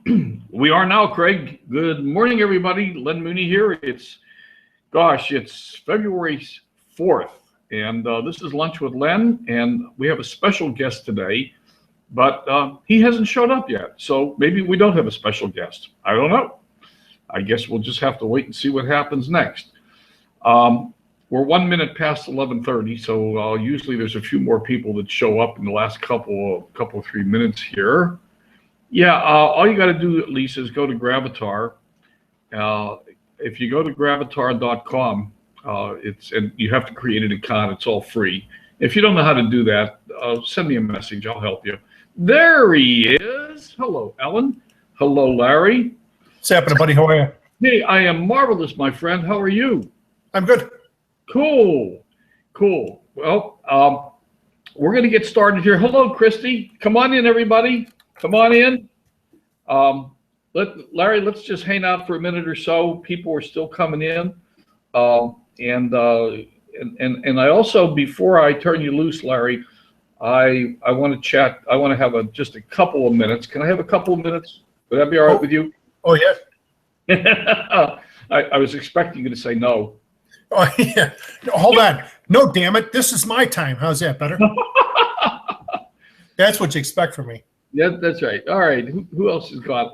We are now, Craig. Good morning, everybody. Len Mooney here. It's February 4th, and this is Lunch with Len, and we have a special guest today, but he hasn't showed up yet, so maybe we don't have a special guest. I don't know. I guess we'll just have to wait and see what happens next. We're 1 minute past 11:30, so usually there's a few more people that show up in the last couple 3 minutes here. Yeah, all you got to do, Lisa, is go to Gravatar. If you go to gravatar.com, and you have to create an account. It's all free. If you don't know how to do that, send me a message. I'll help you. There he is. Hello, Ellen. Hello, Larry. What's happening, buddy? How are you? Hey, I am marvelous, my friend. How are you? I'm good. Cool. Well, we're going to get started here. Hello, Christy. Come on in, everybody. Come on in. Larry, let's just hang out for a minute or so. People are still coming in. And I also, before I turn you loose, Larry, I want to chat. I want to have just a couple of minutes. Can I have a couple of minutes? Would that be all right with you? Oh, yeah. I was expecting you to say no. Oh, yeah. No, hold on. No, damn it. This is my time. How's that better? That's what you expect from me. Yeah, that's right. All right. Who else is gone?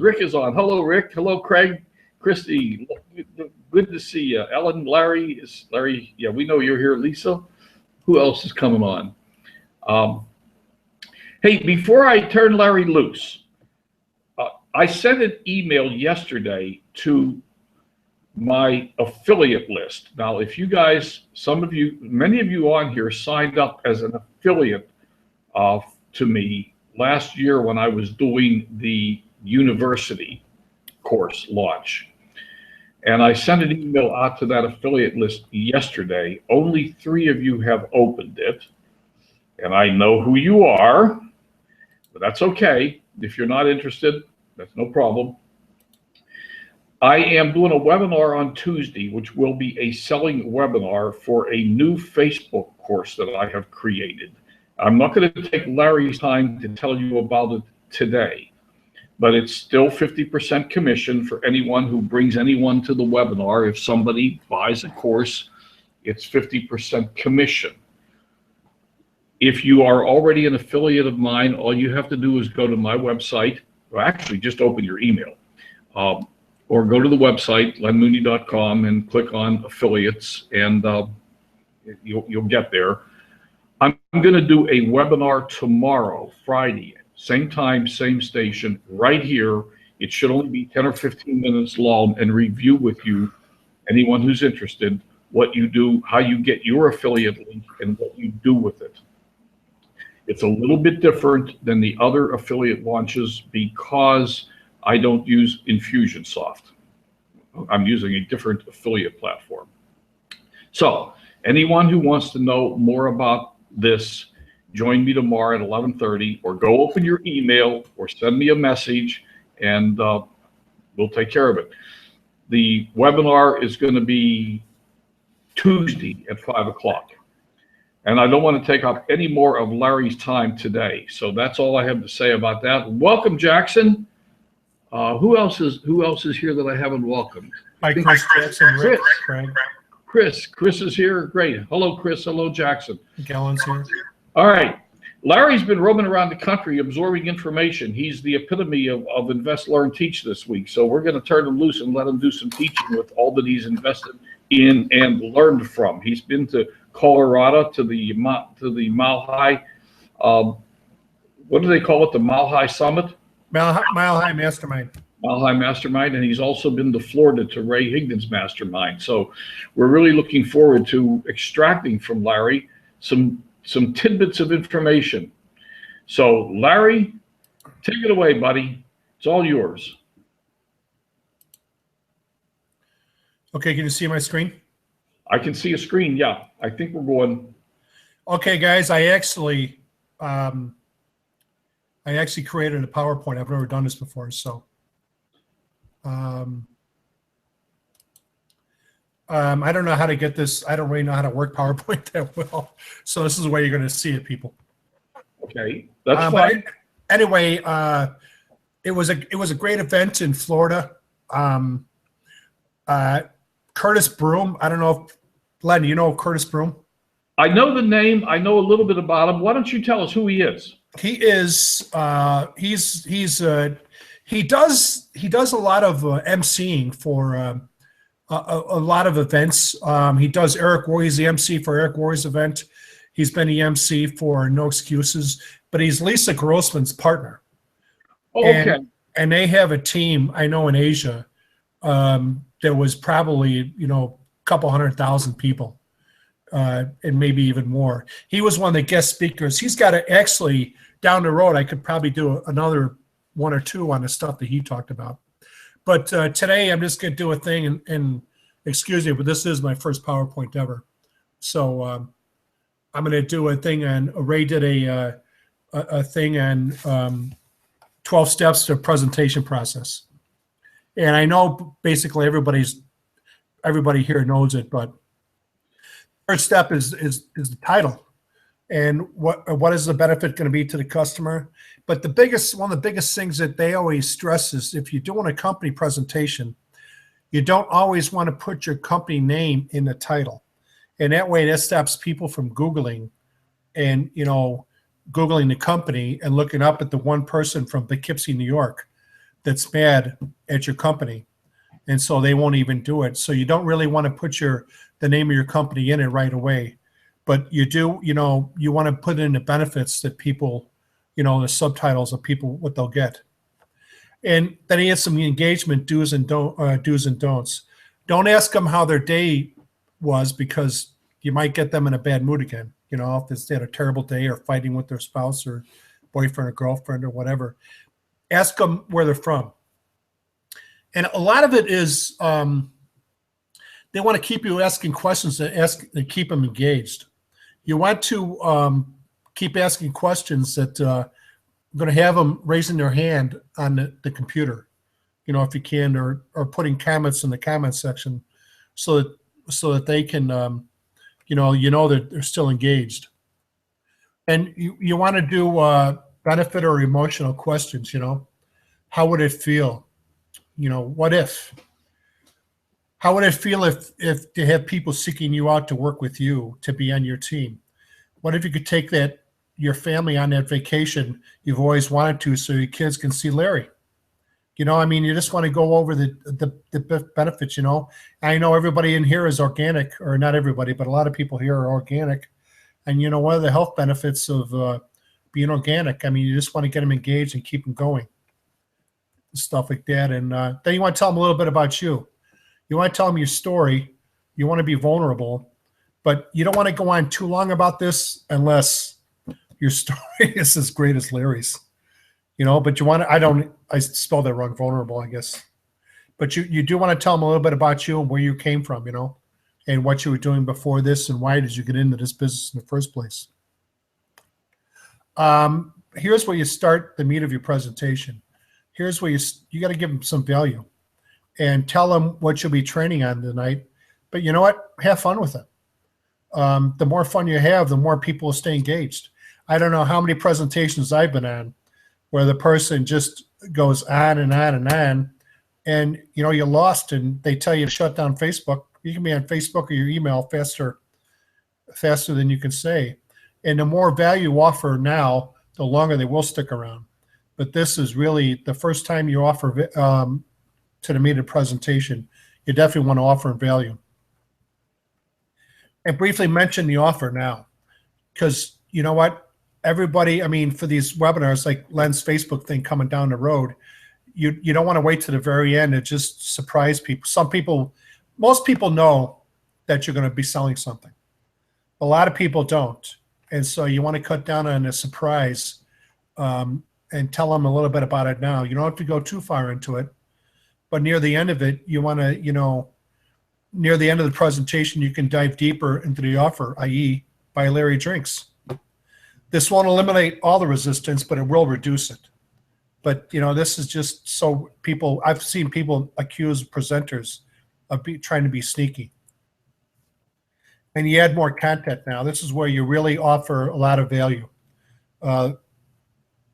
Rick is on. Hello, Rick. Hello, Craig. Christy. Good to see you. Ellen, Larry. Yeah, we know you're here. Lisa. Who else is coming on? Hey, before I turn Larry loose, I sent an email yesterday to my affiliate list. Now, if you guys, many of you on here signed up as an affiliate to me last year when I was doing the university course launch. And I sent an email out to that affiliate list yesterday. Only 3 of you have opened it. And I know who you are, but that's okay. If you're not interested, that's no problem. I am doing a webinar on Tuesday, which will be a selling webinar for a new Facebook course that I have created. I'm not going to take Larry's time to tell you about it today, but it's still 50% commission for anyone who brings anyone to the webinar. If somebody buys a course, it's 50% commission. If you are already an affiliate of mine, all you have to do is go to my website, or actually just open your email, or go to the website, lenmooney.com, and click on affiliates, and you'll get there. I'm going to do a webinar tomorrow, Friday, same time, same station, right here. It should only be 10 or 15 minutes long, and review with you, anyone who's interested, what you do, how you get your affiliate link, and what you do with it. It's a little bit different than the other affiliate launches because I don't use Infusionsoft. I'm using a different affiliate platform. So anyone who wants to know more about this, join me tomorrow at 11:30, or go open your email or send me a message, and we'll take care of it. The webinar is going to be Tuesday at 5 o'clock. And I don't want to take up any more of Larry's time today. So that's all I have to say about that. Welcome, Jackson. Who else is here that I haven't welcomed? Hi, Chris Jackson. Rick, Chris is here. Great. Hello, Chris. Hello, Jackson. Gallen's here. All right. Larry's been roaming around the country absorbing information. He's the epitome of Invest, Learn, Teach this week. So we're going to turn him loose and let him do some teaching with all that he's invested in and learned from. He's been to Colorado, to the Mile High, what do they call it? The Mile High Summit? Mile High Mastermind. Mile High Mastermind, and he's also been to Florida to Ray Higdon's Mastermind. So we're really looking forward to extracting from Larry some tidbits of information. So Larry, take it away, buddy. It's all yours. Okay, can you see my screen? I can see a screen, yeah. I think we're going. Okay, guys, I actually created a PowerPoint. I've never done this before, so I don't know how to get this. I don't really know how to work PowerPoint that well. So this is the way you're going to see it, people. Okay, that's fine. Anyway, it was a great event in Florida. Um, Curtis Broom. I don't know if Len, you know Curtis Broom? I know the name. I know a little bit about him. Why don't you tell us who he is? He is he does a lot of emceeing for a lot of events. He does Eric Roy. He's the MC for Eric Roy's event. He's been the MC for No Excuses, but he's Lisa Grossman's partner. Oh, okay. And they have a team, I know, in Asia. There was probably, a couple 100,000 people, and maybe even more. He was one of the guest speakers. He's got to actually, down the road, I could probably do another one or two on the stuff that he talked about. But today I'm just going to do a thing, and excuse me, but this is my first PowerPoint ever. So I'm going to do a thing on, Ray did a thing on 12 steps to presentation process. And I know basically everybody here knows it, but first step is the title, and what is the benefit going to be to the customer. But one of the biggest things that they always stress is if you're doing a company presentation, you don't always want to put your company name in the title, and that way that stops people from Googling and Googling the company and looking up at the one person from Poughkeepsie, New York, that's mad at your company, and so they won't even do it. So you don't really want to put the name of your company in it right away, but you do, you want to put in the benefits that people, the subtitles of people, what they'll get. And then he has some engagement do's and don'ts. Don't ask them how their day was, because you might get them in a bad mood again. If they had a terrible day or fighting with their spouse or boyfriend or girlfriend or whatever. Ask them where they're from. And a lot of it is they want to keep you asking questions and keep them engaged. You want to keep asking questions that are going to have them raising their hand on the computer, if you can, or putting comments in the comment section so that they can, that they're still engaged. And you want to do benefit or emotional questions. How would it feel? What if? How would it feel if to have people seeking you out to work with you, to be on your team? What if you could take your family on that vacation you've always wanted to, so your kids can see Larry? You just want to go over the benefits. I know everybody in here is organic, or not everybody, but a lot of people here are organic. And what are the health benefits of being organic? You just want to get them engaged and keep them going, stuff like that. And then you want to tell them a little bit about you. You want to tell them your story. You want to be vulnerable, but you don't want to go on too long about this unless your story is as great as Larry's. But you want to, I spelled that wrong, vulnerable, I guess. But you do want to tell them a little bit about you and where you came from, and what you were doing before this, and why did you get into this business in the first place. Here's where you start the meat of your presentation. Here's where you got to give them some value and tell them what you'll be training on tonight. But you know what? Have fun with it. The more fun you have, the more people will stay engaged. I don't know how many presentations I've been on where the person just goes on and on and on, and you're lost, and they tell you to shut down Facebook. You can be on Facebook or your email faster than you can say. And the more value you offer now, the longer they will stick around. But this is really the first time you offer to the meeting presentation. You definitely want to offer value. And briefly mention the offer now, because you know what? Everybody, for these webinars, like Len's Facebook thing coming down the road, you don't want to wait to the very end and just surprise people. Most people know that you're going to be selling something. A lot of people don't. And so you want to cut down on the surprise and tell them a little bit about it now. You don't have to go too far into it, but near the end of it, you want to, near the end of the presentation, you can dive deeper into the offer, i.e. buy Larry drinks. This won't eliminate all the resistance, but it will reduce it. But, this is just so I've seen people accuse presenters of trying to be sneaky. And you add more content now. This is where you really offer a lot of value.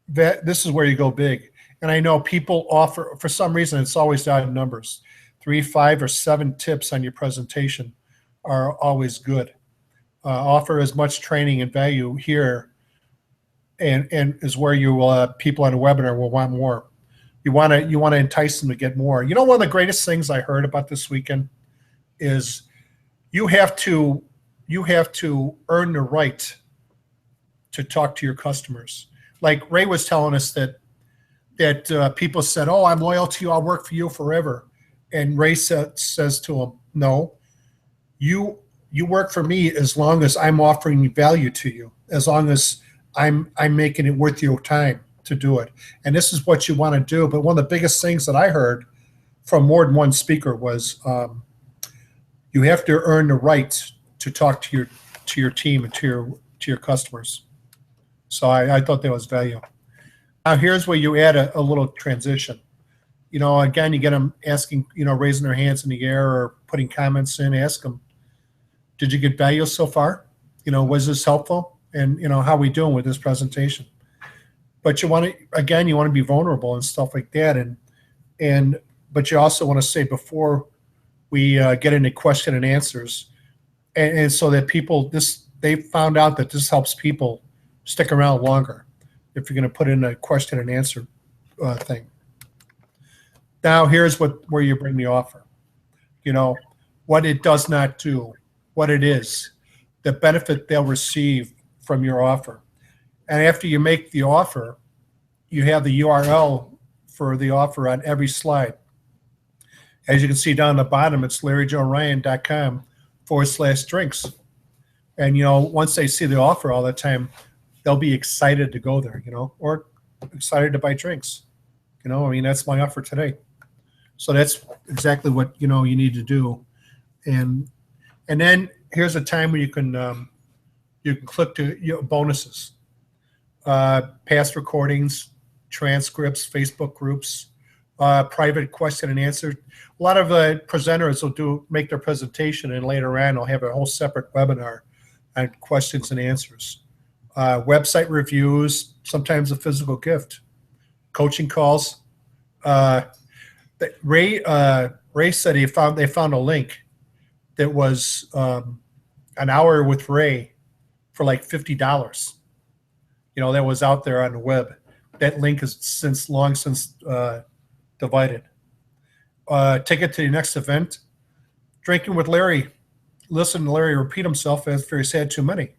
this is where you go big. And I know people offer, for some reason, it's always odd numbers. 3, 5, or 7 tips on your presentation are always good. Offer as much training and value here, and is where you people on a webinar will want more. You want to entice them to get more. You know, one of the greatest things I heard about this weekend is you have to earn the right to talk to your customers. Like Ray was telling us that people said, "Oh, I'm loyal to you. I'll work for you forever." And Ray says to him, "No, you work for me as long as I'm offering value to you, as long as I'm making it worth your time to do it." And this is what you want to do. But one of the biggest things that I heard from more than one speaker was you have to earn the right to talk to your team and to your customers. So I thought that was value. Now here's where you add a little transition. You know, again, you get them asking, you know, raising their hands in the air or putting comments in. Ask them, did you get value so far? You know, was this helpful? And, you know, how are we doing with this presentation? But you want to, again, you want to be vulnerable and stuff like that. But you also want to say before we get into question and answers, and so that people, they found out that this helps people stick around longer if you're going to put in a question and answer thing. Now, here's where you bring the offer. You know, what it does not do, what it is, the benefit they'll receive from your offer. And after you make the offer, you have the URL for the offer on every slide. As you can see down the bottom, it's LarryJoeRyan.com/drinks. And, you know, once they see the offer all the time, they'll be excited to go there, you know, or excited to buy drinks. You know, I mean, that's my offer today. So that's exactly what, you know, you need to do. And then here's a time where you can click to, you know, bonuses, past recordings, transcripts, Facebook groups, private question and answer. A lot of presenters will make their presentation, and later on they'll have a whole separate webinar on questions and answers. Website reviews, sometimes a physical gift, coaching calls. Ray said they found a link that was an hour with Ray for like $50. You know, that was out there on the web. That link is long since divided. Ticket to the next event. Drinking with Larry. Listen to Larry repeat himself. That's very sad. Too many.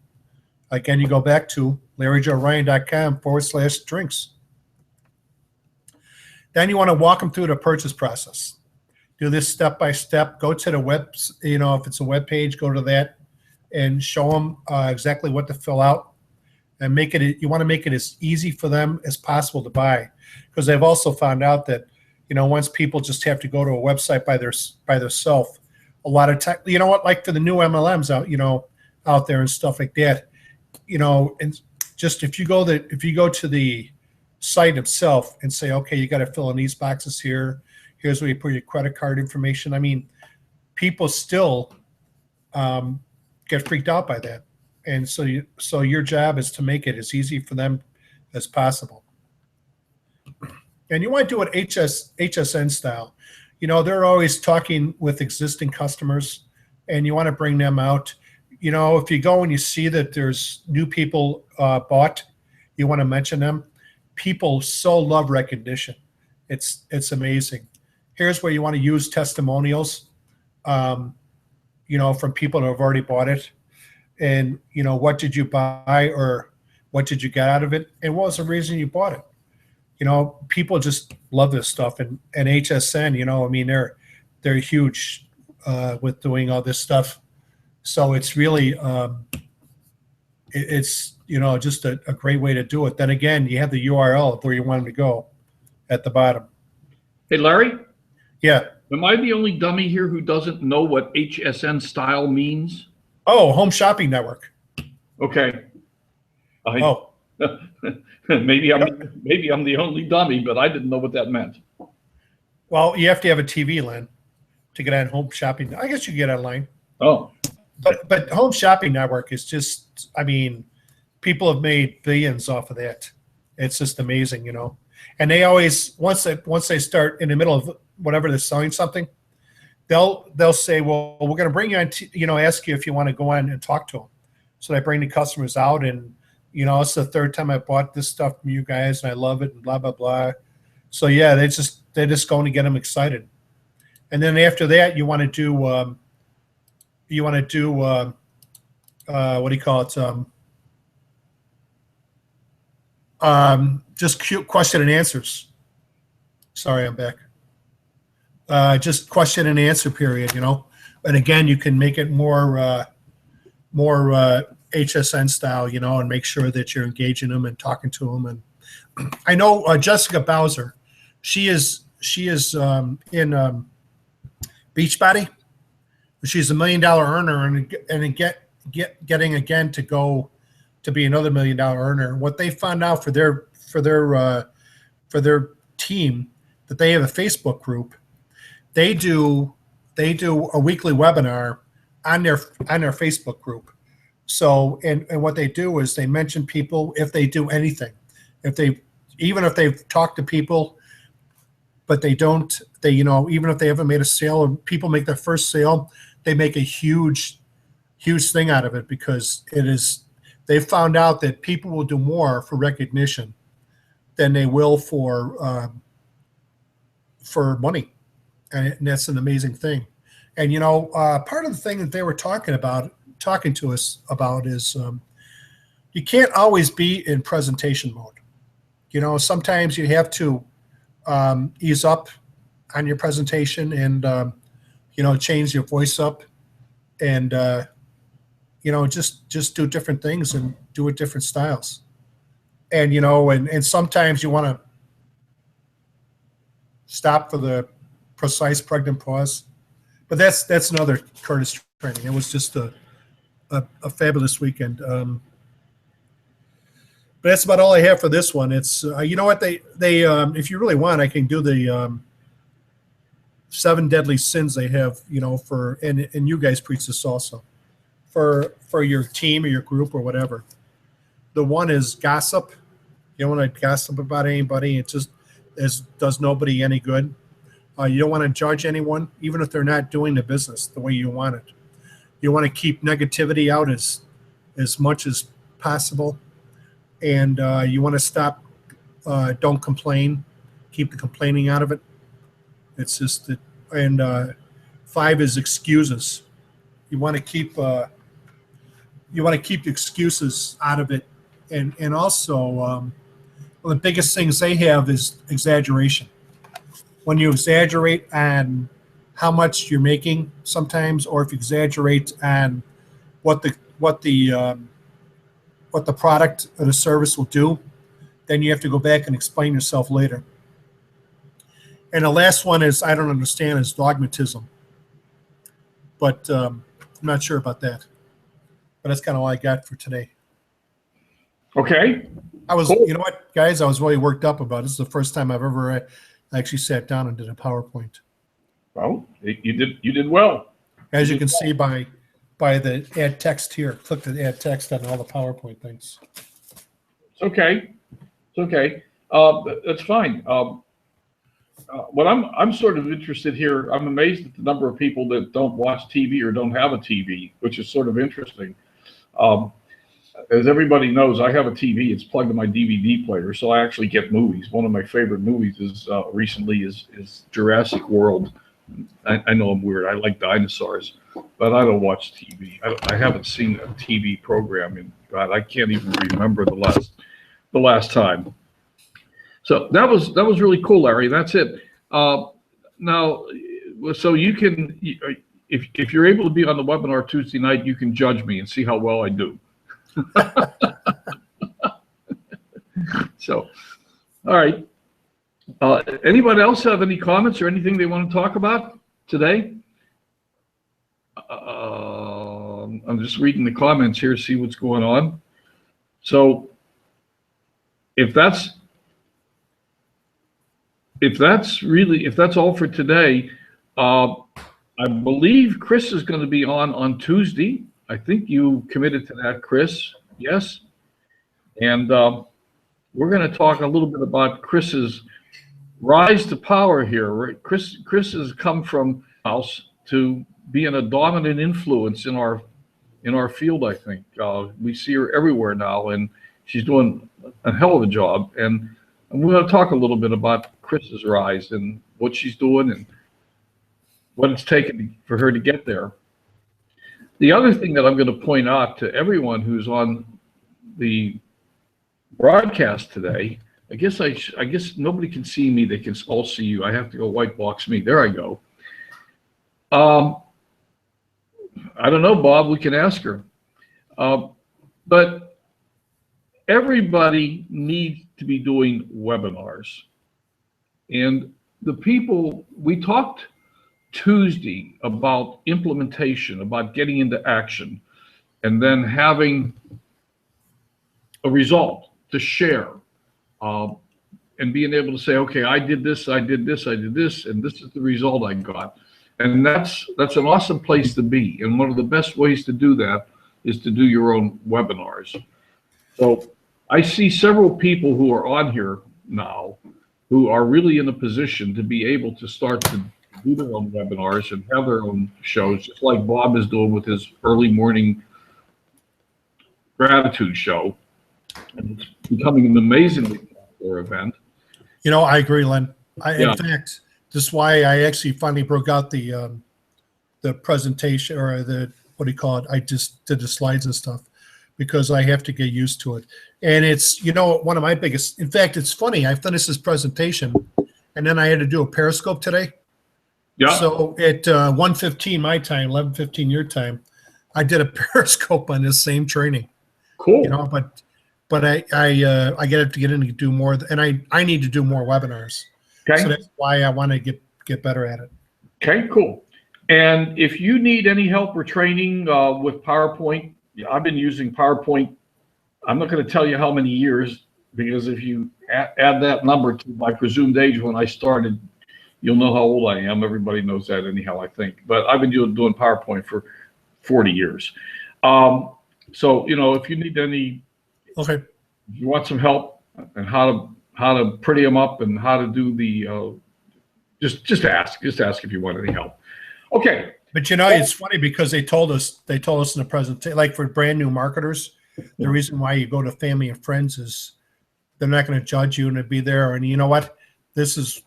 Again, you go back to LarryJoeRyan.com/drinks. Then you want to walk them through the purchase process. Do this step by step. Go to the web, you know, if it's a web page, go to that and show them exactly what to fill out, and make it. You want to make it as easy for them as possible to buy, because they've also found out that, you know, once people just have to go to a website by themselves, a lot of time, you know what, like for the new MLMs out there and stuff like that, you know, and just if you go to the site itself and say, okay, you got to fill in these boxes here. Here's where you put your credit card information. I mean, people still get freaked out by that. And so your job is to make it as easy for them as possible. And you want to do it HSN style. You know, they're always talking with existing customers, and you want to bring them out. You know, if you go and you see that there's new people bought, you want to mention them. People so love recognition. It's amazing. Here's where you want to use testimonials, you know, from people that have already bought it. And, you know, what did you buy, or what did you get out of it? And what was the reason you bought it? You know, people just love this stuff. And HSN, you know, I mean, they're huge with doing all this stuff. So it's really, it's, you know, just a great way to do it. Then again, you have the URL of where you want them to go at the bottom. Hey, Larry? Yeah. Am I the only dummy here who doesn't know what HSN style means? Oh, Home Shopping Network. Okay. Oh. maybe I'm the only dummy, but I didn't know what that meant. Well, you have to have a TV, Len, to get on Home Shopping. I guess you can get online. Oh. But Home Shopping Network is just, I mean, people have made billions off of that. It's just amazing, you know. And they always once they start in the middle of whatever they're selling something, they'll say, well, we're going to bring you on, ask you if you want to go on and talk to them. So they bring the customers out, and it's the third time I bought this stuff from you guys, and I love it, and blah blah blah. So yeah, they're just going to get them excited. And then after that, you want to do what do you call it? Just cute question and answers. Sorry, I'm back. Just question and answer period, And again, you can make it more HSN style, and make sure that you're engaging them and talking to them. And I know Jessica Bowser, she is in Beachbody. She's $1 million earner, and getting again to go to be another $1 million earner. What they found out for their team, that they have a Facebook group. They do a weekly webinar on their Facebook group. So and what they do is they mention people if they do anything, even if they've talked to people, but even if they haven't made a sale or people make their first sale, they make a huge thing out of it, because they found out that people will do more for recognition than they will for money. And that's an amazing thing. And, part of the thing that they were talking to us about is you can't always be in presentation mode. Sometimes you have to ease up on your presentation and, change your voice up and, just do different things and do it different styles. And, and sometimes you want to stop for the precise pregnant pause, but that's another Curtis training. It was just a fabulous weekend. But that's about all I have for this one. It's you know what, they if you really want, I can do the 7 deadly sins they have, for and you guys preach this also for your team or your group or whatever. The one is gossip. You don't want to gossip about anybody. It just does nobody any good. You don't want to judge anyone, even if they're not doing the business the way you want it. You want to keep negativity out as much as possible. And you want to stop, don't complain, keep the complaining out of it. It's just that, and 5 is excuses. You want to keep excuses out of it. And also, one of the biggest things they have is exaggeration. When you exaggerate on how much you're making sometimes, or if you exaggerate on what the product or the service will do, then you have to go back and explain yourself later. And the last one is, I don't understand, is dogmatism. But I'm not sure about that. But that's kind of all I got for today. Okay. Cool. You know what, guys, I was really worked up about it. This is the first time I've ever actually sat down and did a PowerPoint. Well, you did well. As you can see by the add text here, click the add text on all the PowerPoint things. It's okay. It's okay. That's fine. What I'm sort of interested here, I'm amazed at the number of people that don't watch TV or don't have a TV, which is sort of interesting. As everybody knows, I have a TV. It's plugged to my DVD player, so I actually get movies. One of my favorite movies is recently is Jurassic World. I know I'm weird. I like dinosaurs, but I don't watch TV. I haven't seen a TV program in, God, I can't even remember the last time. So that was really cool, Larry. That's it. Now, so you can, if you're able to be on the webinar Tuesday night, you can judge me and see how well I do. So, all right. Anybody else have any comments or anything they want to talk about today? I'm just reading the comments here, see what's going on. So, if that's all for today, I believe Chris is going to be on Tuesday. I think you committed to that, Chris. Yes. And we're going to talk a little bit about Chris's rise to power here. Right? Chris has come from house to being a dominant influence in our field. I think we see her everywhere now, and she's doing a hell of a job. And we're going to talk a little bit about Chris's rise and what she's doing and what it's taken for her to get there. The other thing that I'm going to point out to everyone who's on the broadcast today, I guess nobody can see me. They can all see you. I have to go white box me. There I go. I don't know, Bob. We can ask her. But everybody needs to be doing webinars. And the people, we talked Tuesday about implementation, about getting into action, and then having a result to share, and being able to say, okay, I did this, I did this, I did this, and this is the result I got. And that's an awesome place to be. And one of the best ways to do that is to do your own webinars. So I see several people who are on here now who are really in a position to be able to start to do their own webinars and have their own shows, just like Bob is doing with his early morning gratitude show. And it's becoming an amazingly popular event. You know, I agree, Len. Yeah. In fact, this is why I actually finally broke out the presentation, or the, what do you call it? I just did the slides and stuff, because I have to get used to it. And it's, you know, one of my biggest, in fact, it's funny, I finished this presentation and then I had to do a Periscope today. Yeah. So at 1:15 my time, 11:15 your time, I did a Periscope on this same training. Cool. You know, but I get to get in and do more, and I need to do more webinars. Okay. So that's why I want to get better at it. Okay, cool. And if you need any help or training with PowerPoint, I've been using PowerPoint. I'm not going to tell you how many years, because if you add that number to my presumed age when I started, you'll know how old I am. Everybody knows that anyhow, I think. But I've been doing PowerPoint for 40 years. So, you know, if you need any, Okay. if you want some help and how to pretty them up and how to do the, just ask if you want any help. Okay. But you know, it's funny because they told us in the presentation, like for brand new marketers, the reason why you go to family and friends is they're not going to judge you and to be there. And you know what? This is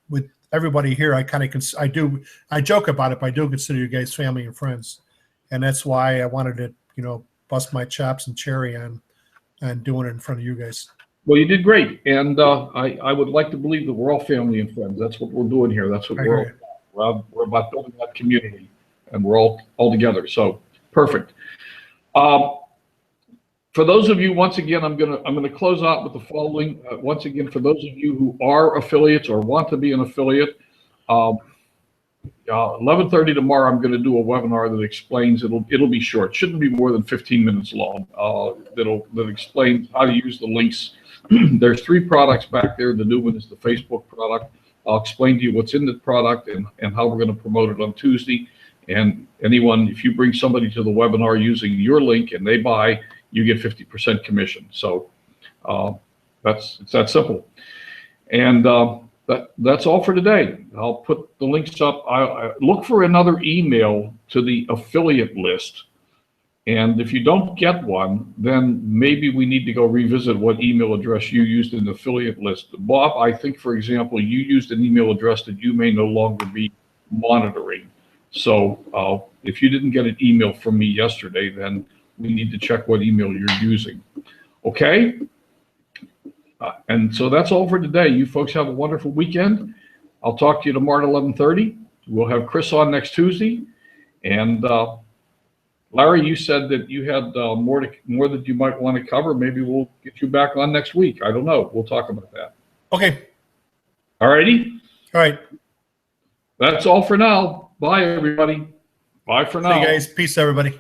with everybody here. I joke about it, but I do consider you guys family and friends, and that's why I wanted to, you know, bust my chops and cherry on doing it in front of you guys. Well, you did great, and I would like to believe that we're all family and friends. That's what we're doing here. That's what we're about building that community, and we're all together. So perfect. For those of you, once again, I'm gonna close out with the following. Once again, for those of you who are affiliates or want to be an affiliate, 11:30 tomorrow, I'm going to do a webinar that explains. It'll be short. Shouldn't be more than 15 minutes long. That explains how to use the links. There's 3 products back there. The new one is the Facebook product. I'll explain to you what's in the product and how we're going to promote it on Tuesday. And anyone, if you bring somebody to the webinar using your link and they buy, you get 50% commission. So it's that simple. And that's all for today. I'll put the links up. I look for another email to the affiliate list. And if you don't get one, then maybe we need to go revisit what email address you used in the affiliate list. Bob, I think, for example, you used an email address that you may no longer be monitoring. So if you didn't get an email from me yesterday, then we need to check what email you're using. Okay? And so that's all for today. You folks have a wonderful weekend. I'll talk to you tomorrow at 11:30. We'll have Chris on next Tuesday. And Larry, you said that you had more that you might want to cover. Maybe we'll get you back on next week. I don't know. We'll talk about that. Okay. All righty. All right. That's all for now. Bye, everybody. Bye for now. See you guys. Peace, everybody.